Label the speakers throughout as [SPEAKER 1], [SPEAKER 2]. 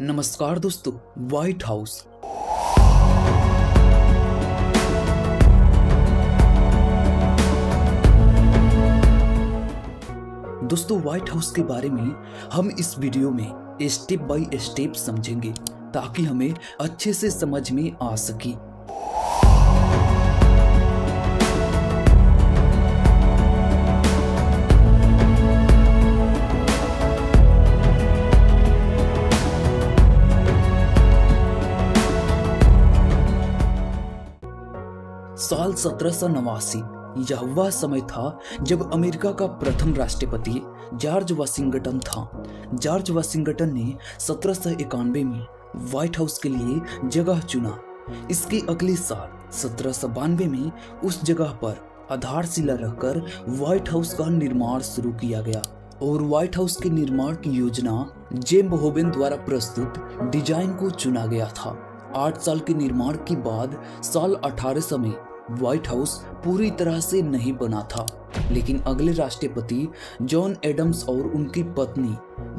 [SPEAKER 1] नमस्कार दोस्तों, white house. दोस्तों, व्हाइट हाउस के बारे में हम इस वीडियो में स्टेप बाय स्टेप समझेंगे ताकि हमें अच्छे से समझ में आ सके। साल 1789 यह वह समय था जब अमेरिका का प्रथम राष्ट्रपति जॉर्ज वाशिंगटन था। जॉर्ज वाशिंगटन ने 1791 में व्हाइट हाउस के लिए जगह चुना। इसके अगले साल 1792 में उस जगह पर आधारशिला रखकर व्हाइट हाउस का निर्माण शुरू किया गया और व्हाइट हाउस के निर्माण की योजना जेम्स होबेन द्वारा प्रस्तुत डिजाइन को चुना गया था। 8 साल के निर्माण के बाद साल 1800 में व्हाइट हाउस पूरी तरह से नहीं बना था, लेकिन अगले राष्ट्रपति जॉन एडम्स और उनकी पत्नी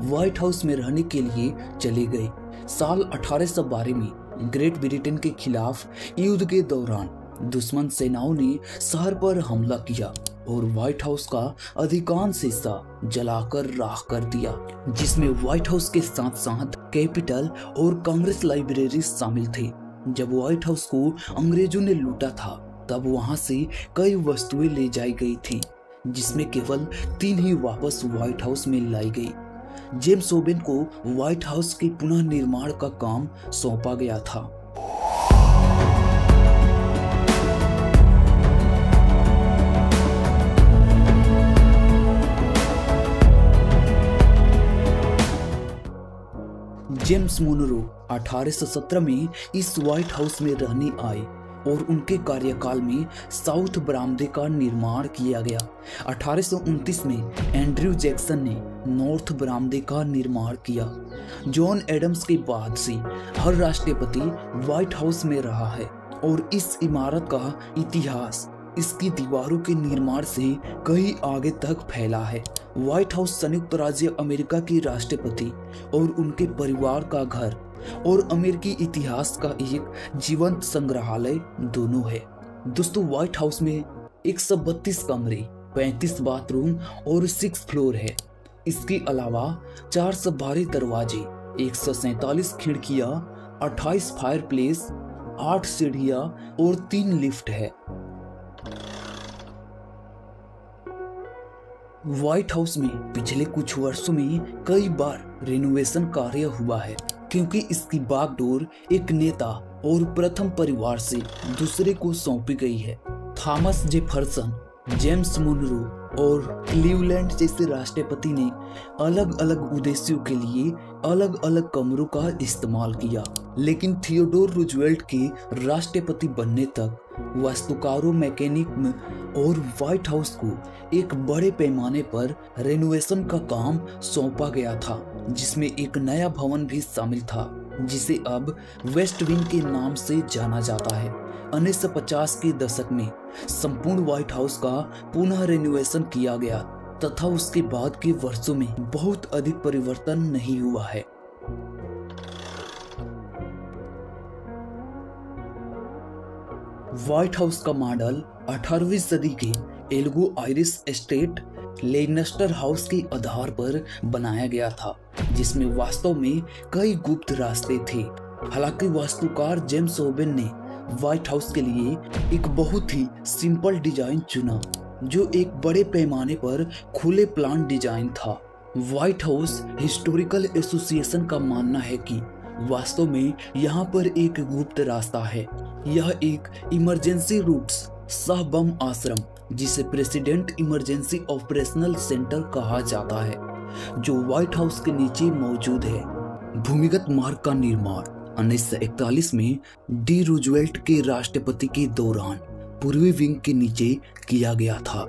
[SPEAKER 1] व्हाइट हाउस में रहने के लिए चले गए। साल 1812 में ग्रेट ब्रिटेन के खिलाफ युद्ध के दौरान दुश्मन सेनाओं ने शहर पर हमला किया और व्हाइट हाउस का अधिकांश हिस्सा जलाकर राख कर दिया, जिसमें व्हाइट हाउस के साथ साथ कैपिटल और कांग्रेस लाइब्रेरी शामिल थे। जब व्हाइट हाउस को अंग्रेजों ने लूटा था तब वहां से कई वस्तुएं ले जाई गई थी, जिसमें केवल 3 ही वापस व्हाइट हाउस में लाई गई। जेम्स होबेन को व्हाइट हाउस के पुनः निर्माण का काम सौंपा गया था। जेम्स मोनरो 1817 में इस व्हाइट हाउस में रहने आए और उनके कार्यकाल में साउथ बरामदे का निर्माण किया गया। 1829 में एंड्रयू जैक्सन ने नॉर्थ बरामदे का निर्माण किया। जॉन एडम्स के बाद से हर राष्ट्रपति व्हाइट हाउस में रहा है और इस इमारत का इतिहास इसकी दीवारों के निर्माण से कहीं आगे तक फैला है। व्हाइट हाउस संयुक्त राज्य अमेरिका के राष्ट्रपति और उनके परिवार का घर और अमेरिकी इतिहास का एक जीवंत संग्रहालय दोनों है। दोस्तों, व्हाइट हाउस में 132 कमरे, 35 बाथरूम और 6 फ्लोर है। इसके अलावा 412 दरवाजे, 147 खिड़कियां, 28 फायरप्लेस, 8 सीढ़ियां और 3 लिफ्ट है। व्हाइट हाउस में पिछले कुछ वर्षों में कई बार रिनोवेशन कार्य हुआ है, क्योंकि इसकी बागडोर एक नेता और प्रथम परिवार से दूसरे को सौंपी गई है। थॉमस जेफरसन, जेम्स मोनरो और क्लीवलैंड जैसे राष्ट्रपति ने अलग अलग उद्देश्यों के लिए अलग अलग कमरों का इस्तेमाल किया, लेकिन थियोडोर रूजवेल्ट के राष्ट्रपति बनने तक वास्तुकारों, मैकेनिक और व्हाइट हाउस को एक बड़े पैमाने पर रेनोवेशन का काम सौंपा गया था, जिसमें एक नया भवन भी शामिल था जिसे अब वेस्ट विंग के नाम से जाना जाता है। 1950 के दशक में संपूर्ण व्हाइट हाउस का पुनः रेनोवेशन किया गया तथा उसके बाद के वर्षों में बहुत अधिक परिवर्तन नहीं हुआ है। व्हाइट हाउस का मॉडल 18वीं सदी के एंग्लो आयरिश एस्टेट लेइनस्टर हाउस के आधार पर बनाया गया था, जिसमें वास्तव में कई गुप्त रास्ते थे। हालांकि वास्तुकार जेम्स होबेन ने व्हाइट हाउस के लिए एक बहुत ही सिंपल डिजाइन चुना, जो एक बड़े पैमाने पर खुले प्लान डिजाइन था। व्हाइट हाउस हिस्टोरिकल एसोसिएशन का मानना है कि वास्तव में यहाँ पर एक गुप्त रास्ता है। यह एक इमरजेंसी रूट्स सह बम आश्रम, जिसे प्रेसिडेंट इमरजेंसी ऑपरेशनल सेंटर कहा जाता है, जो व्हाइट हाउस के नीचे मौजूद है। भूमिगत मार्ग का निर्माण 1941 में डी रूजवेल्ट के राष्ट्रपति के दौरान पूर्वी विंग के नीचे किया गया था।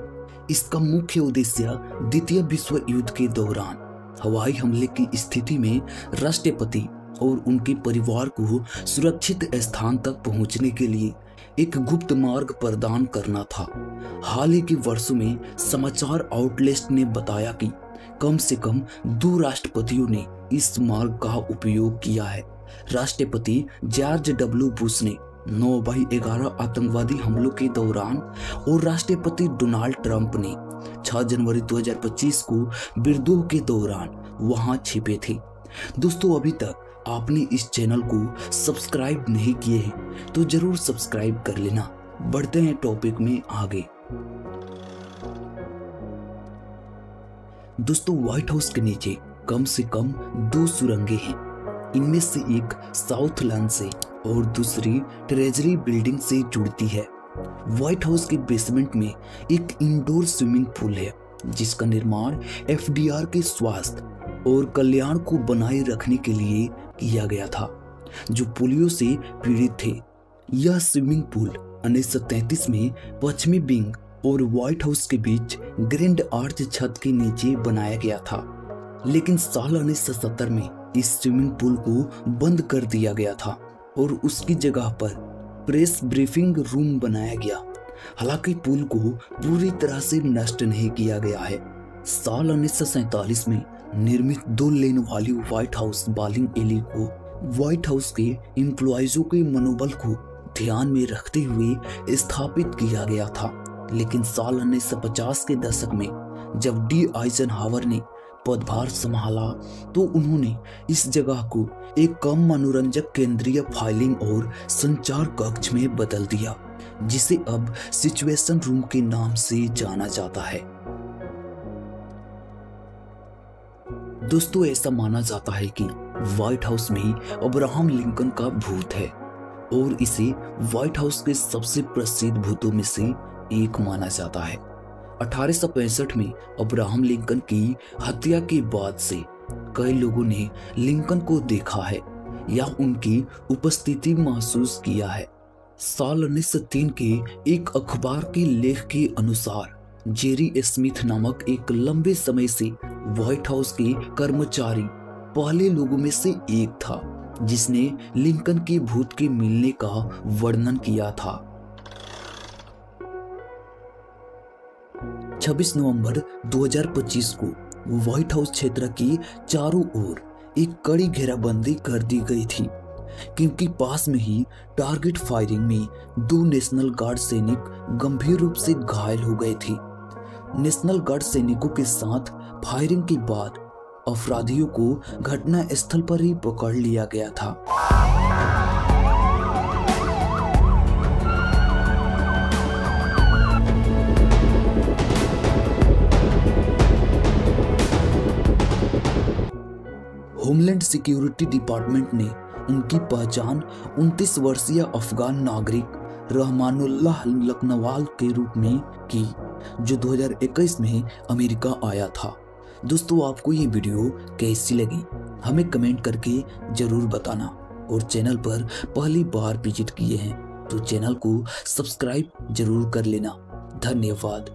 [SPEAKER 1] इसका मुख्य उद्देश्य द्वितीय विश्व युद्ध के दौरान हवाई हमले की स्थिति में राष्ट्रपति और उनके परिवार को सुरक्षित स्थान तक पहुंचने के लिए एक गुप्त मार्ग प्रदान करना था। हाल ही के वर्षों में समाचार आउटलेट्स ने बताया कि कम से कम 2 राष्ट्रपतियों ने इस मार्ग का उपयोग किया है। राष्ट्रपति जॉर्ज डब्ल्यू बुश ने 9/11 आतंकवादी हमलों के दौरान और राष्ट्रपति डोनाल्ड ट्रंप ने 6 जनवरी 2025 को विद्रोह के दौरान वहां छिपे थे। दोस्तों, अभी तक आपने इस चैनल को सब्सक्राइब नहीं किए हैं तो जरूर सब्सक्राइब कर लेना। बढ़ते हैं टॉपिक में आगे। दोस्तों, व्हाइट हाउस के नीचे कम से कम 2 सुरंगें हैं। इनमें से एक साउथ लैन से और दूसरी ट्रेजरी बिल्डिंग से जुड़ती है। व्हाइट हाउस के बेसमेंट में एक इंडोर स्विमिंग पूल है जिसका निर्माण FDR के स्वास्थ्य और कल्याण को बनाए रखने के लिए किया गया था, जो पोलियो से पीड़ित थे। यह स्विमिंग पूल 1933 में पश्चिमी विंग और व्हाइट हाउस के बीच ग्रैंड आर्च छत के नीचे बनाया गया था, लेकिन साल 1970 में इस स्विमिंग पूल को बंद कर दिया गया था और उसकी जगह पर प्रेस ब्रीफिंग रूम बनाया गया। हालांकि पूल को पूरी तरह से नष्ट नहीं किया गया है। साल 1947 में निर्मित 2 लेन वाली व्हाइट हाउस बॉलिंग एली को व्हाइट हाउस के एम्प्लॉइजों के मनोबल को ध्यान में रखते हुए स्थापित किया गया था, लेकिन साल 1950 के दशक में जब डी आइजनहावर ने पदभार संभाला तो उन्होंने इस जगह को एक कम मनोरंजक केंद्रीय फाइलिंग और संचार कक्ष में बदल दिया, जिसे अब सिचुएशन रूम के नाम से जाना जाता है। दोस्तों, ऐसा माना जाता है कि व्हाइट हाउस में अब्राहम लिंकन का भूत है और इसे व्हाइट हाउस के सबसे प्रसिद्ध भूतों में से एक माना जाता है। 1865 में अब्राहम लिंकन की हत्या के बाद से कई लोगों ने लिंकन को देखा है या उनकी उपस्थिति महसूस किया है। साल 1903 के एक अखबार के लेख के अनुसार जेरी स्मिथ नामक एक लंबे समय से व्हाइट हाउस के कर्मचारी पहले लोगों में से एक था जिसने लिंकन के भूत के मिलने का वर्णन किया था। 26 नवंबर 2025 को व्हाइट हाउस क्षेत्र की चारों ओर एक कड़ी घेराबंदी कर दी गई थी, क्योंकि पास में ही टारगेट फायरिंग में 2 नेशनल गार्ड सैनिक गंभीर रूप से घायल हो गए थे। नेशनल गार्ड सैनिकों के साथ फायरिंग के बाद अपराधियों को घटना स्थल पर ही पकड़ लिया गया था। होमलैंड सिक्योरिटी डिपार्टमेंट ने उनकी पहचान 29 वर्षीय अफगान नागरिक रहमानुल्लाह लखनवाल के रूप में की, जो 2021 में अमेरिका आया था। दोस्तों, आपको ये वीडियो कैसी लगी हमें कमेंट करके जरूर बताना, और चैनल पर पहली बार विजिट किए हैं तो चैनल को सब्सक्राइब जरूर कर लेना। धन्यवाद।